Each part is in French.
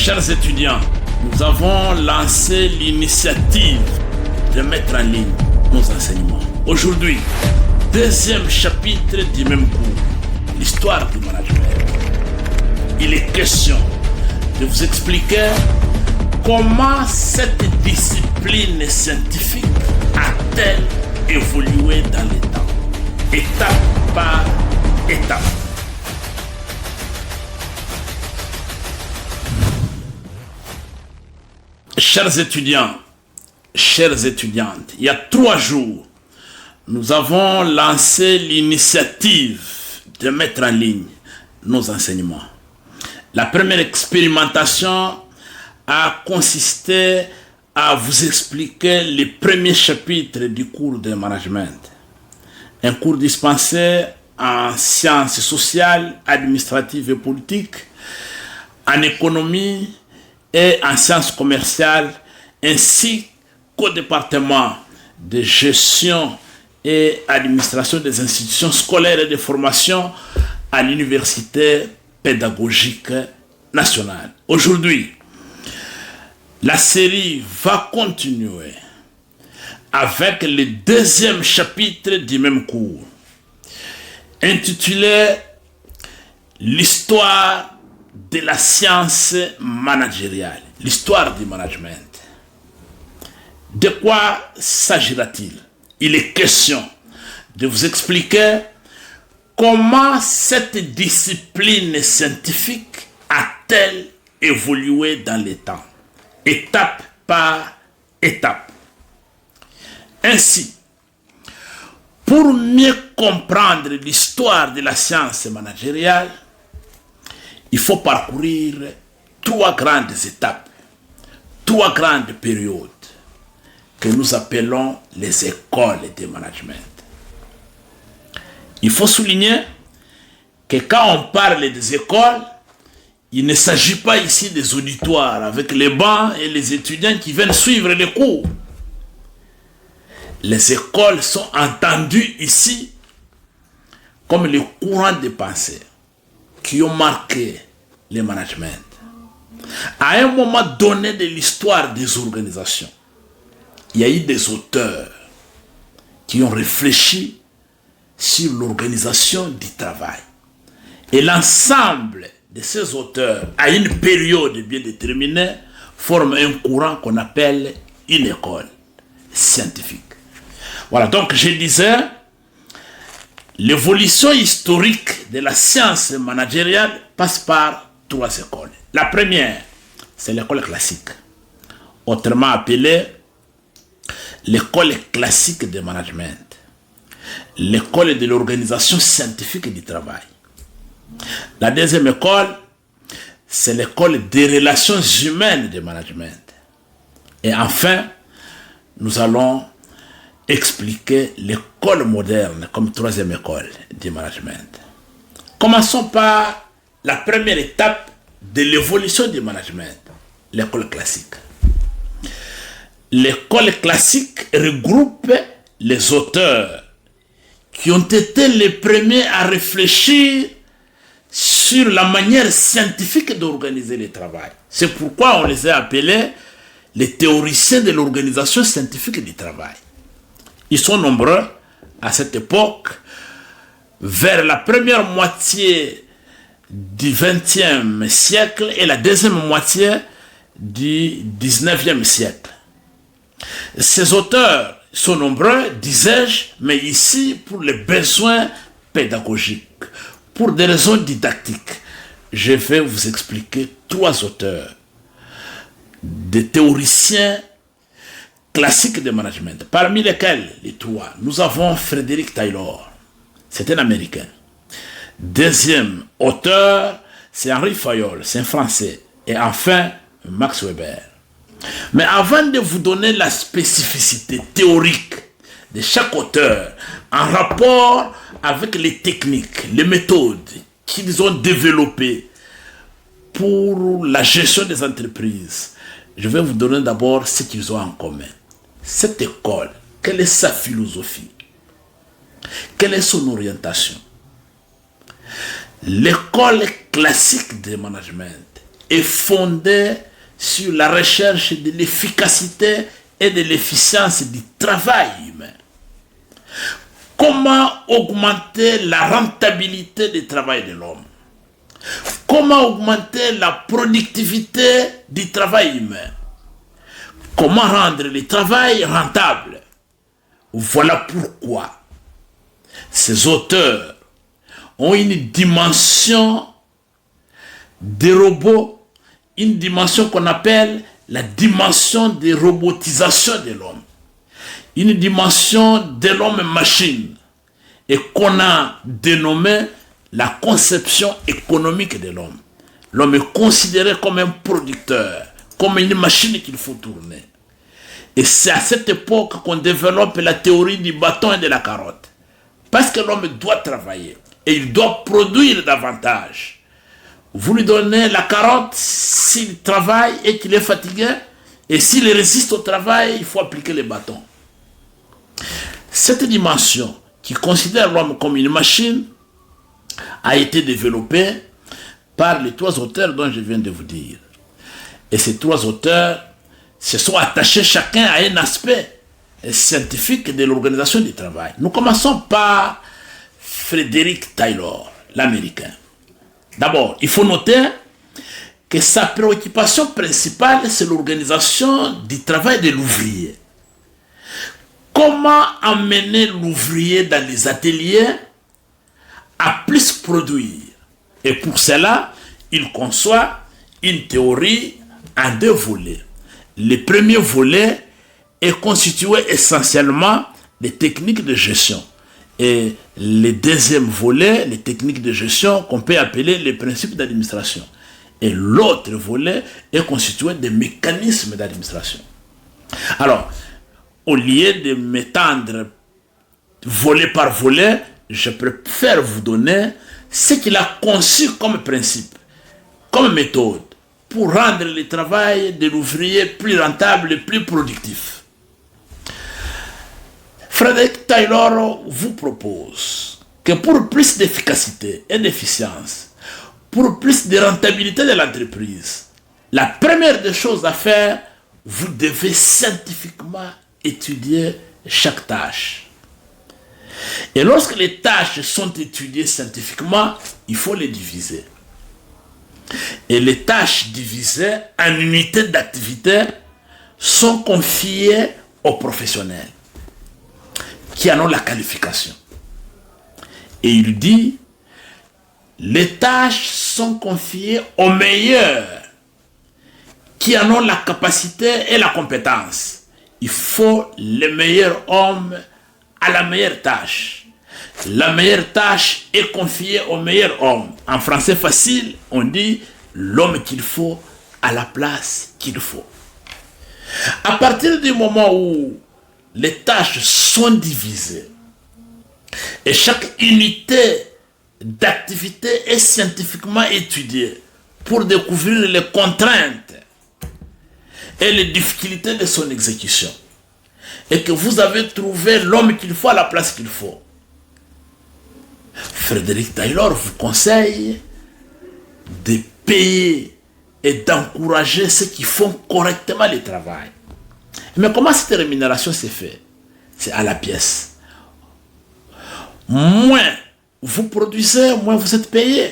Chers étudiants, nous avons lancé l'initiative de mettre en ligne nos enseignements. Aujourd'hui, deuxième chapitre du même cours, l'histoire du management. Il est question de vous expliquer comment cette discipline scientifique a-t-elle évolué dans le temps, étape par étape. Chers étudiants, chères étudiantes, il y a 3 jours, nous avons lancé l'initiative de mettre en ligne nos enseignements. La première expérimentation a consisté à vous expliquer les premiers chapitres du cours de management. Un cours dispensé en sciences sociales, administratives et politiques, en économie et en sciences commerciales, ainsi qu'au département de gestion et administration des institutions scolaires et de formation à l'Université pédagogique nationale. Aujourd'hui, la série va continuer avec le deuxième chapitre du même cours, intitulé l'histoire de la science managériale, l'histoire du management. De quoi s'agira-t-il? Il est question de vous expliquer comment cette discipline scientifique a-t-elle évolué dans le temps, étape par étape. Ainsi, pour mieux comprendre l'histoire de la science managériale, il faut parcourir 3 grandes étapes, 3 grandes périodes que nous appelons les écoles de management. Il faut souligner que quand on parle des écoles, il ne s'agit pas ici des auditoires avec les bancs et les étudiants qui viennent suivre les cours. Les écoles sont entendues ici comme les courants de pensée qui ont marqué le management. À un moment donné de l'histoire des organisations, il y a eu des auteurs qui ont réfléchi sur l'organisation du travail. Et l'ensemble de ces auteurs, à une période bien déterminée, forment un courant qu'on appelle une école scientifique. Voilà, donc je disais, l'évolution historique de la science managériale passe par 3 écoles. La première, c'est l'école classique, autrement appelée l'école classique de management, l'école de l'organisation scientifique du travail. La deuxième école, c'est l'école des relations humaines de management. Et enfin, nous allons expliquer l'école moderne comme 3e école du management. Commençons par la première étape de l'évolution du management, l'école classique. L'école classique regroupe les auteurs qui ont été les premiers à réfléchir sur la manière scientifique d'organiser le travail. C'est pourquoi on les a appelés les théoriciens de l'organisation scientifique du travail. Ils sont nombreux à cette époque, vers la première moitié du XXe siècle et la deuxième moitié du XIXe siècle. Ces auteurs sont nombreux, disais-je, mais ici pour les besoins pédagogiques, pour des raisons didactiques. Je vais vous expliquer 3 auteurs, des théoriciens classiques de management, parmi lesquels les 3, nous avons Frederick Taylor, c'est un Américain. Deuxième auteur, c'est Henri Fayol, c'est un Français. Et enfin, Max Weber. Mais avant de vous donner la spécificité théorique de chaque auteur en rapport avec les techniques, les méthodes qu'ils ont développées pour la gestion des entreprises, je vais vous donner d'abord ce qu'ils ont en commun. Cette école, quelle est sa philosophie? Quelle est son orientation? L'école classique de management est fondée sur la recherche de l'efficacité et de l'efficience du travail humain. Comment augmenter la rentabilité du travail de l'homme? Comment augmenter la productivité du travail humain? Comment rendre le travail rentable? Voilà pourquoi ces auteurs ont une dimension des robots, une dimension qu'on appelle la dimension de robotisation de l'homme, une dimension de l'homme-machine, et qu'on a dénommé la conception économique de l'homme. L'homme est considéré comme un producteur, comme une machine qu'il faut tourner. Et c'est à cette époque qu'on développe la théorie du bâton et de la carotte. Parce que l'homme doit travailler et il doit produire davantage. Vous lui donnez la carotte s'il travaille et qu'il est fatigué, et s'il résiste au travail, il faut appliquer le bâton. Cette dimension qui considère l'homme comme une machine a été développée par les trois auteurs dont je viens de vous dire. Et ces trois auteurs se sont attachés chacun à un aspect scientifique de l'organisation du travail. Nous commençons par Frederick Taylor, l'Américain. D'abord, il faut noter que sa préoccupation principale, c'est l'organisation du travail de l'ouvrier. Comment amener l'ouvrier dans les ateliers à plus produire? Et pour cela, il conçoit une théorie en deux volets. Le premier volet est constitué essentiellement des techniques de gestion. Et le deuxième volet, les techniques de gestion qu'on peut appeler les principes d'administration. Et l'autre volet est constitué des mécanismes d'administration. Alors, au lieu de m'étendre volet par volet, je préfère vous donner ce qu'il a conçu comme principe, comme méthode, pour rendre le travail de l'ouvrier plus rentable et plus productif. Frederick Taylor vous propose que pour plus d'efficacité et d'efficience, pour plus de rentabilité de l'entreprise, la première des choses à faire, vous devez scientifiquement étudier chaque tâche. Et lorsque les tâches sont étudiées scientifiquement, il faut les diviser. Et les tâches divisées en unités d'activité sont confiées aux professionnels qui en ont la qualification. Et il dit, les tâches sont confiées aux meilleurs qui en ont la capacité et la compétence. Il faut le meilleur homme à la meilleure tâche. La meilleure tâche est confiée au meilleur homme. En français facile, on dit l'homme qu'il faut à la place qu'il faut. À partir du moment où les tâches sont divisées et chaque unité d'activité est scientifiquement étudiée pour découvrir les contraintes et les difficultés de son exécution, et que vous avez trouvé l'homme qu'il faut à la place qu'il faut, Frederick Taylor vous conseille de payer et d'encourager ceux qui font correctement le travail. Mais comment cette rémunération se fait? C'est à la pièce. Moins vous produisez, moins vous êtes payé.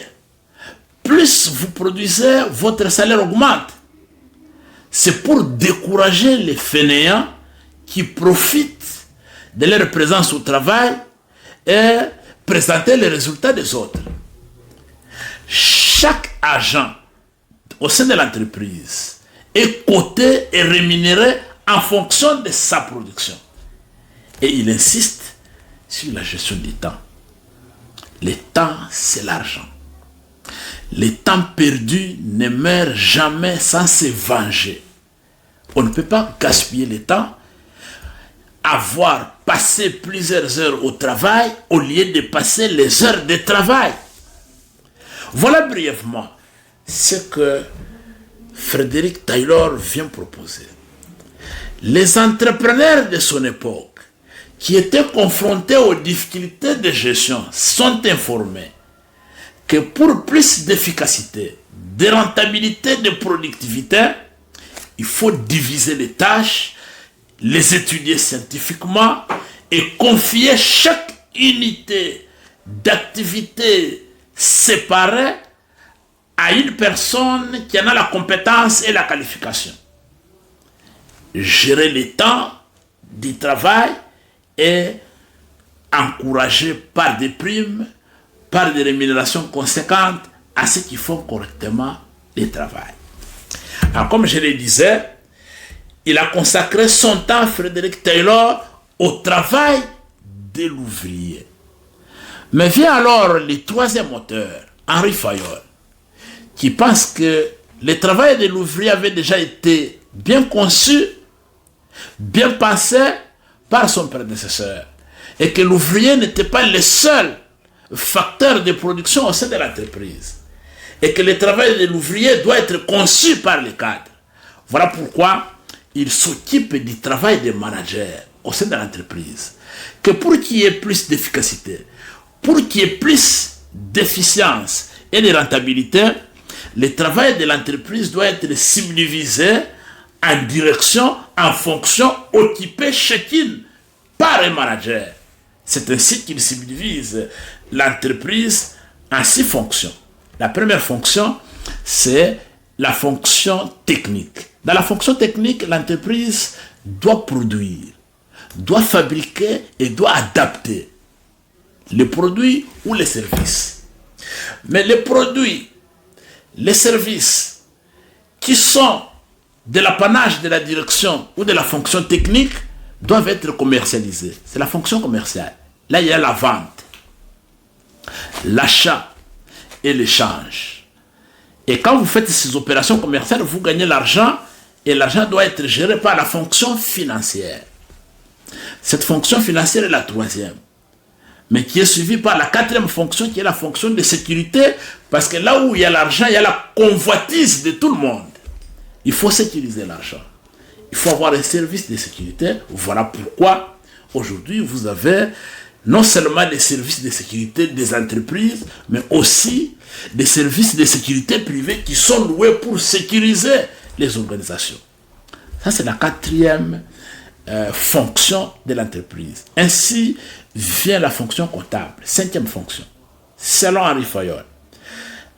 Plus vous produisez, votre salaire augmente. C'est pour décourager les fainéants qui profitent de leur présence au travail et présenter les résultats des autres. Chaque agent au sein de l'entreprise est coté et rémunéré en fonction de sa production. Et il insiste sur la gestion du temps. Le temps, c'est l'argent. Le temps perdu ne meurt jamais sans se venger. On ne peut pas gaspiller le temps, avoir passé plusieurs heures au travail au lieu de passer les heures de travail. Voilà brièvement ce que Frederick Taylor vient proposer. Les entrepreneurs de son époque qui étaient confrontés aux difficultés de gestion sont informés que pour plus d'efficacité, de rentabilité, de productivité, il faut diviser les tâches, les étudier scientifiquement et confier chaque unité d'activité séparée à une personne qui en a la compétence et la qualification. Gérer le temps du travail et encourager par des primes, par des rémunérations conséquentes à ceux qui font correctement le travail. Alors, comme je le disais, il a consacré son temps, Frédéric Taylor, au travail de l'ouvrier. Mais vient alors le troisième auteur, Henri Fayol, qui pense que le travail de l'ouvrier avait déjà été bien conçu, bien pensé par son prédécesseur, et que l'ouvrier n'était pas le seul facteur de production au sein de l'entreprise, et que le travail de l'ouvrier doit être conçu par les cadres. Voilà pourquoi il s'occupe du travail des managers au sein de l'entreprise, que pour qu'il y ait plus d'efficacité, pour qu'il y ait plus d'efficience et de rentabilité, le travail de l'entreprise doit être subdivisé en direction, en fonction occupée chacune par un manager. C'est ainsi qu'il subdivise l'entreprise en 6 fonctions. La première fonction, c'est la fonction technique. Dans la fonction technique, l'entreprise doit produire, doit fabriquer et doit adapter les produits ou les services. Mais les produits, les services qui sont de l'apanage de la direction ou de la fonction technique doivent être commercialisés. C'est la fonction commerciale. Là, il y a la vente, l'achat et l'échange. Et quand vous faites ces opérations commerciales, vous gagnez l'argent et l'argent doit être géré par la fonction financière. Cette fonction financière est la troisième, mais qui est suivie par la quatrième fonction, qui est la fonction de sécurité, parce que là où il y a l'argent, il y a la convoitise de tout le monde. Il faut sécuriser l'argent. Il faut avoir un service de sécurité. Voilà pourquoi aujourd'hui vous avez non seulement des services de sécurité des entreprises, mais aussi des services de sécurité privés qui sont loués pour sécuriser les organisations. Ça, c'est la quatrième fonction de l'entreprise. Ainsi vient la fonction comptable, cinquième fonction. Selon Henri Fayol,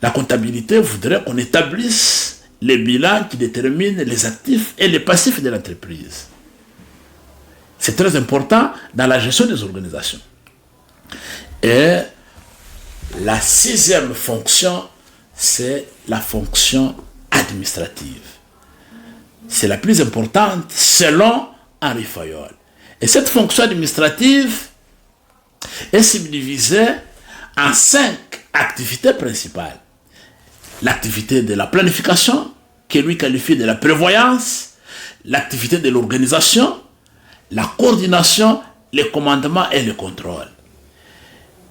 la comptabilité voudrait qu'on établisse les bilans qui déterminent les actifs et les passifs de l'entreprise. C'est très important dans la gestion des organisations. Et la sixième fonction, c'est la fonction administrative. C'est la plus importante selon Henri Fayol. Et cette fonction administrative est subdivisée en 5 activités principales. L'activité de la planification, que lui qualifie de la prévoyance, l'activité de l'organisation, la coordination, le commandement et le contrôle.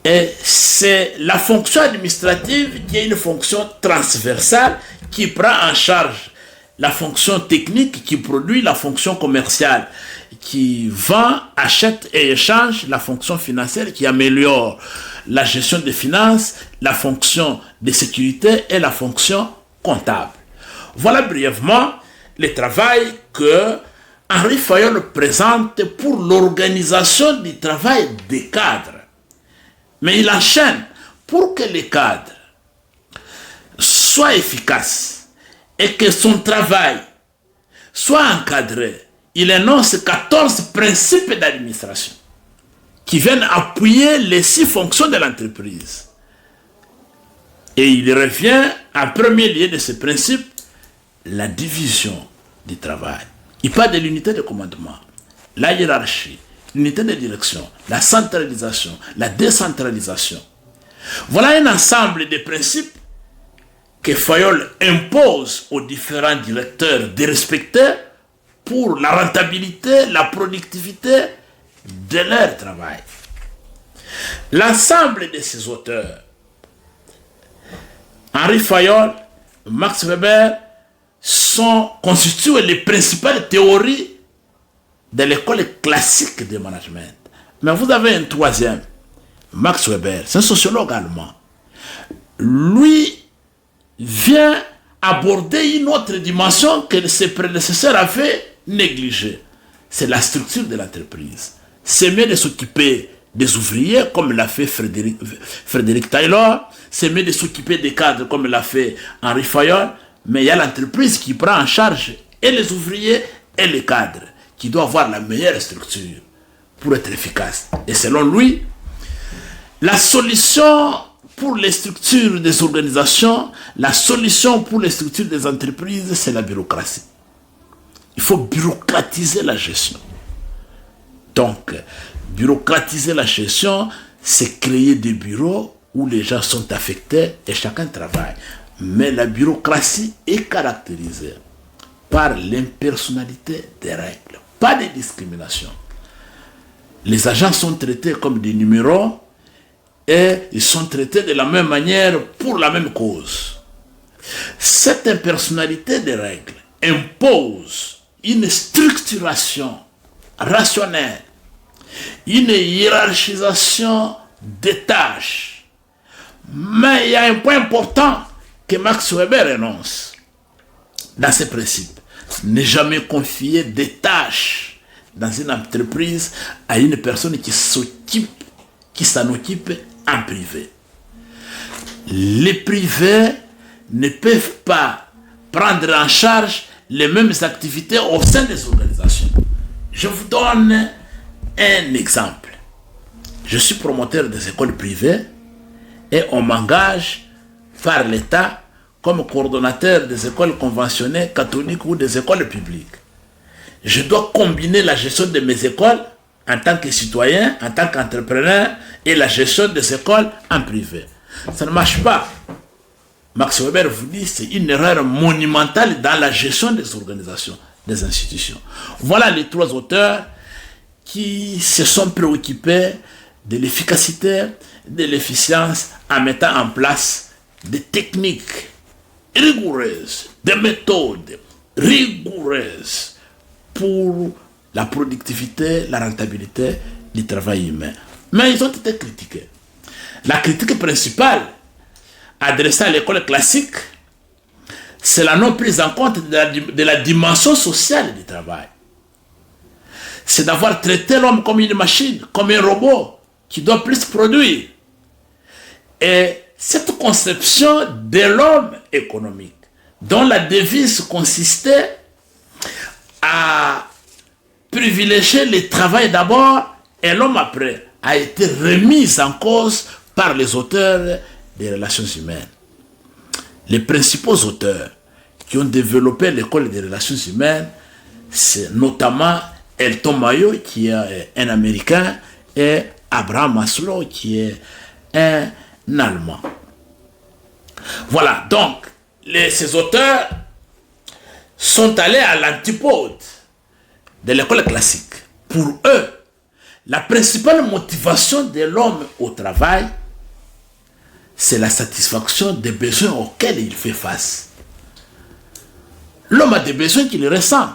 Et c'est la fonction administrative qui est une fonction transversale qui prend en charge la fonction technique qui produit la fonction commerciale, qui vend, achète et échange, la fonction financière qui améliore la gestion des finances, la fonction de sécurité et la fonction comptable. Voilà brièvement le travail que Henri Fayol présente pour l'organisation du travail des cadres. Mais il enchaîne pour que les cadres soient efficaces et que son travail soit encadré. Il énonce 14 principes d'administration qui viennent appuyer les 6 fonctions de l'entreprise. Et il revient en premier lieu de ces principes, la division du travail. Il parle de l'unité de commandement, la hiérarchie, l'unité de direction, la centralisation, la décentralisation. Voilà un ensemble de principes que Fayol impose aux différents directeurs de respecter pour la rentabilité, la productivité de leur travail. L'ensemble de ces auteurs, Henri Fayol, Max Weber, sont constitués les principales théories de l'école classique de management. Mais vous avez un troisième, Max Weber, c'est un sociologue allemand. lui vient aborder une autre dimension que ses prédécesseurs avaient négligée. C'est la structure de l'entreprise. C'est mieux de s'occuper des ouvriers, comme l'a fait Frédéric Taylor. C'est mieux de s'occuper des cadres, comme l'a fait Henri Fayol. Mais il y a l'entreprise qui prend en charge et les ouvriers et les cadres, qui doit avoir la meilleure structure pour être efficace. Et selon lui, la solution pour les structures des organisations, la solution pour les structures des entreprises, c'est la bureaucratie. Il faut bureaucratiser la gestion. Donc, bureaucratiser la gestion, c'est créer des bureaux où les gens sont affectés et chacun travaille. Mais la bureaucratie est caractérisée par l'impersonnalité des règles, pas de discrimination. Les agents sont traités comme des numéros et ils sont traités de la même manière pour la même cause. Cette impersonnalité des règles impose une structuration rationnelle, une hiérarchisation des tâches. Mais il y a un point important que Max Weber énonce dans ses principes. Ne jamais confier des tâches dans une entreprise à une personne qui s'en occupe en privé. Les privés ne peuvent pas prendre en charge les mêmes activités au sein des organisations. Je vous donne un exemple. Je suis promoteur des écoles privées et on m'engage par l'État comme coordonnateur des écoles conventionnées catholiques ou des écoles publiques. Je dois combiner la gestion de mes écoles en tant que citoyen, en tant qu'entrepreneur et la gestion des écoles en privé. Ça ne marche pas. Max Weber vous dit que c'est une erreur monumentale dans la gestion des organisations, des institutions. Voilà les trois auteurs qui se sont préoccupés de l'efficacité, de l'efficience en mettant en place des techniques rigoureuses, des méthodes rigoureuses pour la productivité, la rentabilité du travail humain. Mais ils ont été critiqués. La critique principale adressée à l'école classique, c'est la non prise en compte de la dimension sociale du travail. C'est d'avoir traité l'homme comme une machine, comme un robot qui doit plus produire. Et cette conception de l'homme économique, dont la devise consistait à privilégier le travail d'abord et l'homme après, a été remise en cause par les auteurs des relations humaines. Les principaux auteurs qui ont développé l'école des relations humaines, c'est notamment Elton Mayo, qui est un Américain, et Abraham Maslow, qui est un Allemand. Voilà, donc, ces auteurs sont allés à l'antipode de l'école classique. Pour eux, la principale motivation de l'homme au travail, c'est la satisfaction des besoins auxquels il fait face. L'homme a des besoins qu'il ressent.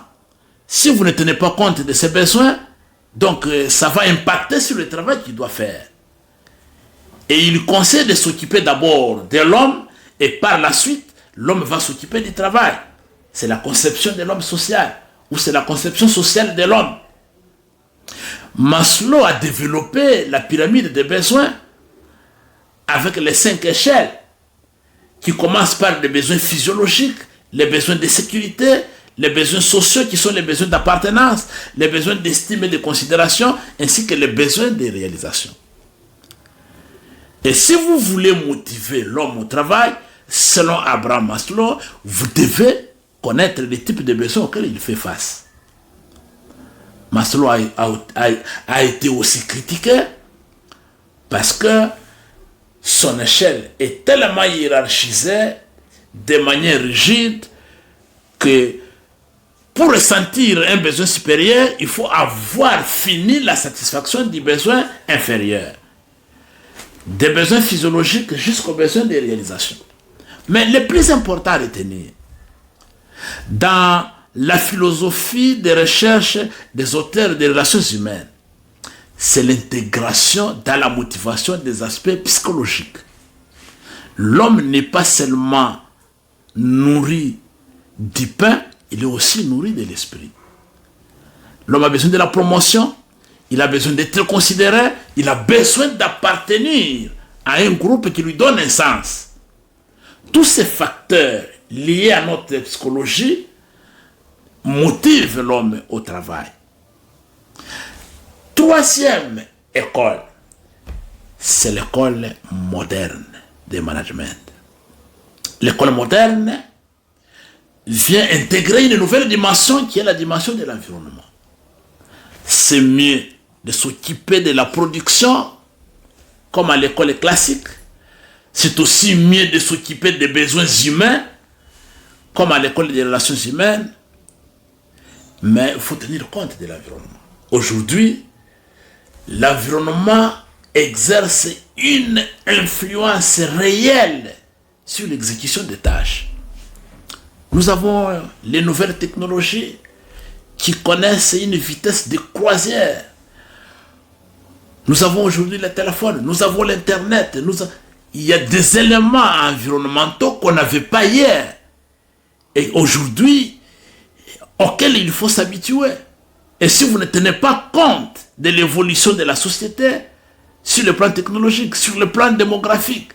Si vous ne tenez pas compte de ces besoins, donc ça va impacter sur le travail qu'il doit faire. Et il conseille de s'occuper d'abord de l'homme et par la suite, l'homme va s'occuper du travail. C'est la conception de l'homme social ou c'est la conception sociale de l'homme. Maslow a développé la pyramide des besoins avec les 5 échelles qui commencent par les besoins physiologiques, les besoins de sécurité, les besoins sociaux qui sont les besoins d'appartenance, les besoins d'estime et de considération, ainsi que les besoins de réalisation. Et si vous voulez motiver l'homme au travail, selon Abraham Maslow, vous devez connaître les types de besoins auxquels il fait face. Maslow a été aussi critiqué parce que son échelle est tellement hiérarchisée de manière rigide que pour ressentir un besoin supérieur, il faut avoir fini la satisfaction du besoin inférieur. Des besoins physiologiques jusqu'aux besoins de réalisation. Mais le plus important à retenir, dans la philosophie des recherches des auteurs des relations humaines, c'est l'intégration dans la motivation des aspects psychologiques. L'homme n'est pas seulement nourri du pain, il est aussi nourri de l'esprit. L'homme a besoin de la promotion, il a besoin d'être considéré, il a besoin d'appartenir à un groupe qui lui donne un sens. Tous ces facteurs liés à notre psychologie motivent l'homme au travail. Troisième école, c'est l'école moderne de management. L'école moderne vient intégrer une nouvelle dimension qui est la dimension de l'environnement. C'est mieux de s'occuper de la production comme à l'école classique. C'est aussi mieux de s'occuper des besoins humains comme à l'école des relations humaines. Mais il faut tenir compte de l'environnement. Aujourd'hui, l'environnement exerce une influence réelle sur l'exécution des tâches. Nous avons les nouvelles technologies qui connaissent une vitesse de croisière. Nous avons aujourd'hui le téléphone, nous avons l'Internet, il y a des éléments environnementaux qu'on n'avait pas hier. Et aujourd'hui, auxquels il faut s'habituer. Et si vous ne tenez pas compte de l'évolution de la société, sur le plan technologique, sur le plan démographique,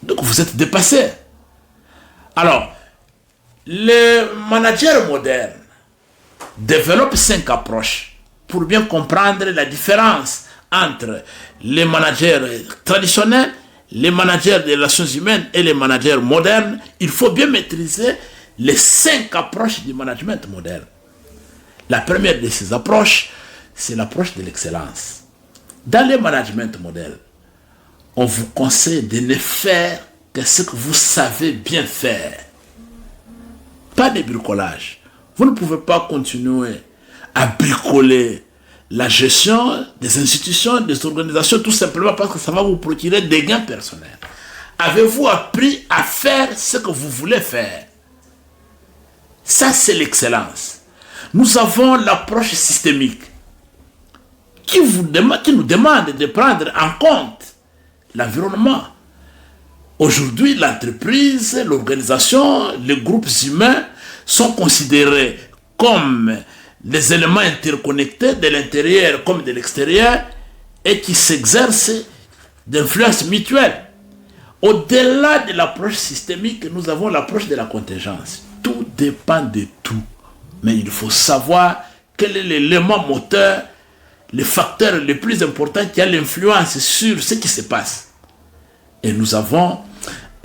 donc vous êtes dépassé. Alors, les managers modernes développent 5 approches pour bien comprendre la différence entre les managers traditionnels, les managers des relations humaines et les managers modernes. Il faut bien maîtriser les 5 approches du management moderne. La première de ces approches, c'est l'approche de l'excellence. Dans le management moderne, on vous conseille de ne faire que ce que vous savez bien faire. Pas de bricolage. Vous ne pouvez pas continuer à bricoler la gestion des institutions, des organisations, tout simplement parce que ça va vous procurer des gains personnels. Avez-vous appris à faire ce que vous voulez faire? Ça, c'est l'excellence. Nous avons l'approche systémique qui nous demande de prendre en compte l'environnement. Aujourd'hui, l'entreprise, l'organisation, les groupes humains sont considérés comme des éléments interconnectés de l'intérieur comme de l'extérieur et qui s'exercent d'influence mutuelle. Au-delà de l'approche systémique, nous avons l'approche de la contingence. Tout dépend de tout. Mais il faut savoir quel est l'élément moteur, le facteur le plus important qui a l'influence sur ce qui se passe. Et nous avons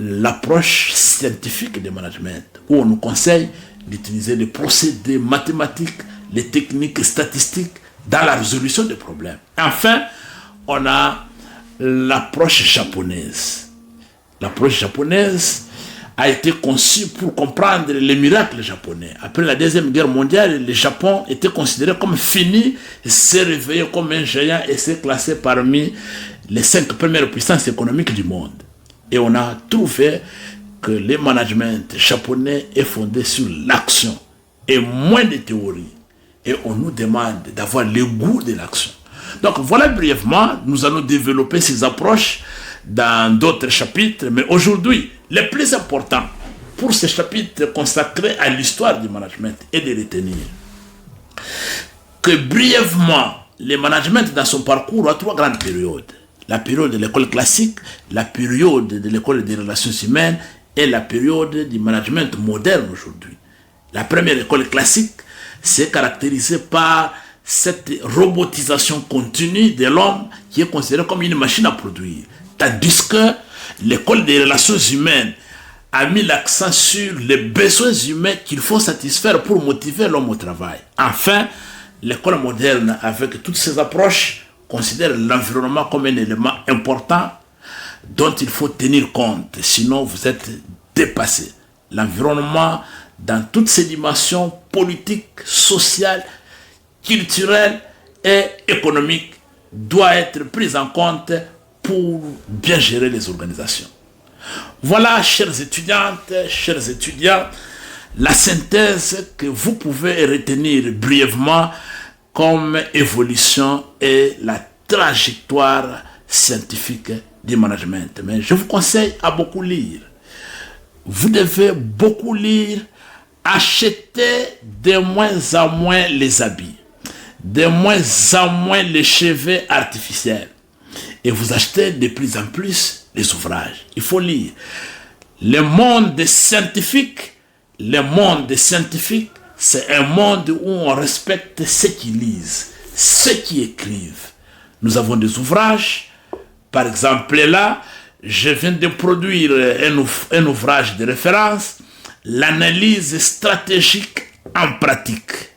l'approche scientifique du management, où on nous conseille d'utiliser les procédés mathématiques, les techniques statistiques dans la résolution des problèmes. Enfin, on a l'approche japonaise. L'approche japonaise a été conçue pour comprendre les miracles japonais. Après la Deuxième Guerre mondiale, le Japon était considéré comme fini, s'est réveillé comme un géant et s'est classé parmi les 5 premières puissances économiques du monde. Et on a trouvé que le management japonais est fondé sur l'action et moins de théorie. Et on nous demande d'avoir le goût de l'action. Donc voilà brièvement, nous allons développer ces approches dans d'autres chapitres, mais aujourd'hui, le plus important pour ce chapitre consacré à l'histoire du management est de retenir que brièvement, le management dans son parcours a 3 grandes périodes. La période de l'école classique, la période de l'école des relations humaines et la période du management moderne aujourd'hui. La première école classique s'est caractérisée par cette robotisation continue de l'homme qui est considérée comme une machine à produire. Tandis que l'école des relations humaines a mis l'accent sur les besoins humains qu'il faut satisfaire pour motiver l'homme au travail. Enfin, l'école moderne, avec toutes ses approches, considère l'environnement comme un élément important dont il faut tenir compte, sinon vous êtes dépassé. L'environnement, dans toutes ses dimensions politiques, sociales, culturelles et économiques, doit être pris en compte pour bien gérer les organisations. Voilà, chères étudiantes, chers étudiants, la synthèse que vous pouvez retenir brièvement comme évolution et la trajectoire scientifique du management. Mais je vous conseille à beaucoup lire. Vous devez beaucoup lire, acheter de moins en moins les habits, de moins en moins les cheveux artificiels. Et vous achetez de plus en plus les ouvrages. Il faut lire. Le monde scientifique, c'est un monde où on respecte ceux qui lisent, ceux qui écrivent. Nous avons des ouvrages. Par exemple, là, je viens de produire un ouvrage de référence, l'analyse stratégique en pratique.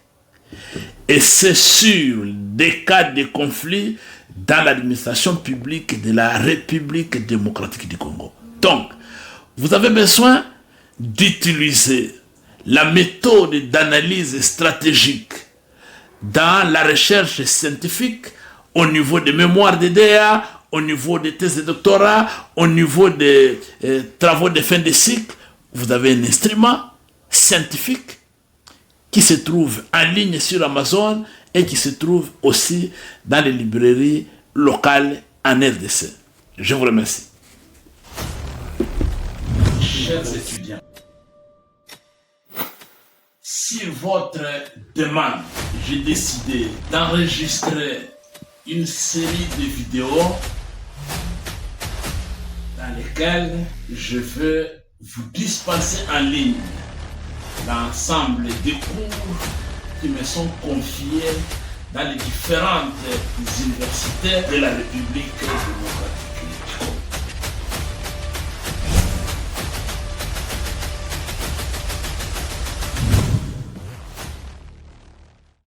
Et c'est sur des cas de conflit dans l'administration publique de la République démocratique du Congo. Donc, vous avez besoin d'utiliser la méthode d'analyse stratégique dans la recherche scientifique au niveau des mémoires de DA, au niveau des thèses de doctorat, au niveau des travaux de fin de cycle. Vous avez un instrument scientifique qui se trouve en ligne sur Amazon et qui se trouve aussi dans les librairies locales en RDC. Je vous remercie. Chers étudiants, si votre demande, j'ai décidé d'enregistrer une série de vidéos dans lesquelles je veux vous dispenser en ligne l'ensemble des cours qui me sont confiés dans les différentes universités de la République démocratique.